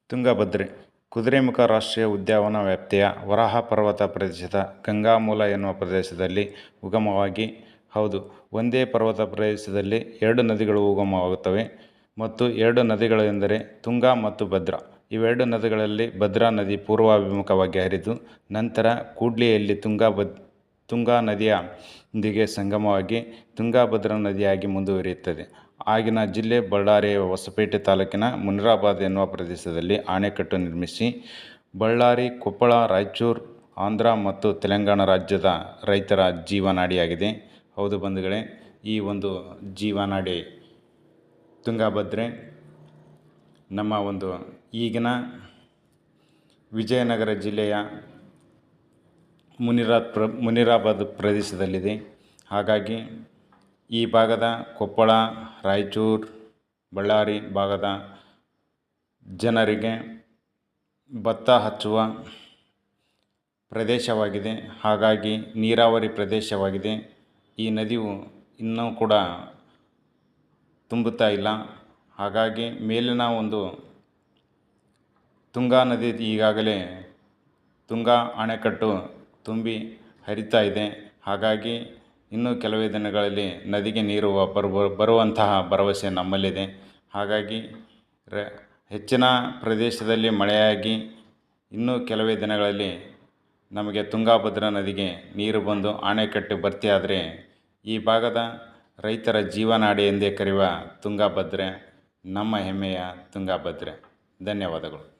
ತುಂಗಭದ್ರೆ ಕುದುರೆಮುಖ ರಾಷ್ಟ್ರೀಯ ಉದ್ಯಾನವನ ವ್ಯಾಪ್ತಿಯ ವರಾಹ ಪರ್ವತ ಪ್ರದೇಶದ ಗಂಗಾಮೂಲ ಎನ್ನುವ ಪ್ರದೇಶದಲ್ಲಿ ಉಗಮವಾಗಿ ಹೌದು, ಒಂದೇ ಪರ್ವತ ಪ್ರದೇಶದಲ್ಲಿ ಎರಡು ನದಿಗಳು ಉಗಮವಾಗುತ್ತವೆ ಮತ್ತು ಎರಡು ನದಿಗಳು ಎಂದರೆ ತುಂಗಾ ಮತ್ತು ಭದ್ರಾ. ಇವೆರಡು ನದಿಗಳಲ್ಲಿ ಭದ್ರಾ ನದಿ ಪೂರ್ವಾಭಿಮುಖವಾಗಿ ಹರಿದು ನಂತರ ಕೂಡ್ಲಿಯಲ್ಲಿ ತುಂಗಾ ನದಿಯೊಂದಿಗೆ ಸಂಗಮವಾಗಿ ತುಂಗಭದ್ರಾ ನದಿಯಾಗಿ ಮುಂದುವರಿಯುತ್ತದೆ. ಆಗಿನ ಜಿಲ್ಲೆ ಬಳ್ಳಾರಿಯ ಹೊಸಪೇಟೆ ತಾಲೂಕಿನ ಮುನಿರಾಬಾದ್ ಎನ್ನುವ ಪ್ರದೇಶದಲ್ಲಿ ಅಣೆಕಟ್ಟು ನಿರ್ಮಿಸಿ ಬಳ್ಳಾರಿ, ಕೊಪ್ಪಳ, ರಾಯಚೂರು, ಆಂಧ್ರ ಮತ್ತು ತೆಲಂಗಾಣ ರಾಜ್ಯದ ರೈತರ ಜೀವನಾಡಿಯಾಗಿದೆ. ಹೌದು ಬಂಧುಗಳೇ, ಈ ಒಂದು ಜೀವನಾಡಿ ತುಂಗಭದ್ರೆ ನಮ್ಮ ಒಂದು ಈಗಿನ ವಿಜಯನಗರ ಜಿಲ್ಲೆಯ ಮುನಿರಾಬಾದ್ ಪ್ರದೇಶದಲ್ಲಿದೆ. ಹಾಗಾಗಿ ಈ ಭಾಗದ ಕೊಪ್ಪಳ, ರಾಯಚೂರು, ಬಳ್ಳಾರಿ ಭಾಗದ ಜನರಿಗೆ ಭತ್ತ ಹಚ್ಚುವ ಪ್ರದೇಶವಾಗಿದೆ. ಹಾಗಾಗಿ ನೀರಾವರಿ ಪ್ರದೇಶವಾಗಿದೆ. ಈ ನದಿಯು ಇನ್ನೂ ಕೂಡ ತುಂಬುತ್ತಾ ಇಲ್ಲ. ಹಾಗಾಗಿ ಮೇಲಿನ ಒಂದು ತುಂಗಾ ನದಿ ಈಗಾಗಲೇ ತುಂಗಾ ಅಣೆಕಟ್ಟು ತುಂಬಿ ಹರಿತಾ ಇದೆ. ಹಾಗಾಗಿ ಇನ್ನೂ ಕೆಲವೇ ದಿನಗಳಲ್ಲಿ ನದಿಗೆ ನೀರು ಬರುವಂತಹ ಭರವಸೆ ನಮ್ಮಲ್ಲಿದೆ. ಹಾಗಾಗಿ ಹೆಚ್ಚಿನ ಪ್ರದೇಶದಲ್ಲಿ ಮಳೆಯಾಗಿ ಇನ್ನೂ ಕೆಲವೇ ದಿನಗಳಲ್ಲಿ ನಮಗೆ ತುಂಗಭದ್ರಾ ನದಿಗೆ ನೀರು ಬಂದು ಅಣೆಕಟ್ಟು ಭರ್ತಿಯಾದರೆ ಈ ಭಾಗದ ರೈತರ ಜೀವನಾಡಿ ಎಂದೇ ಕರೆಯುವ ತುಂಗಭದ್ರೆ ನಮ್ಮ ಹೆಮ್ಮೆಯ ತುಂಗಭದ್ರೆ. ಧನ್ಯವಾದಗಳು.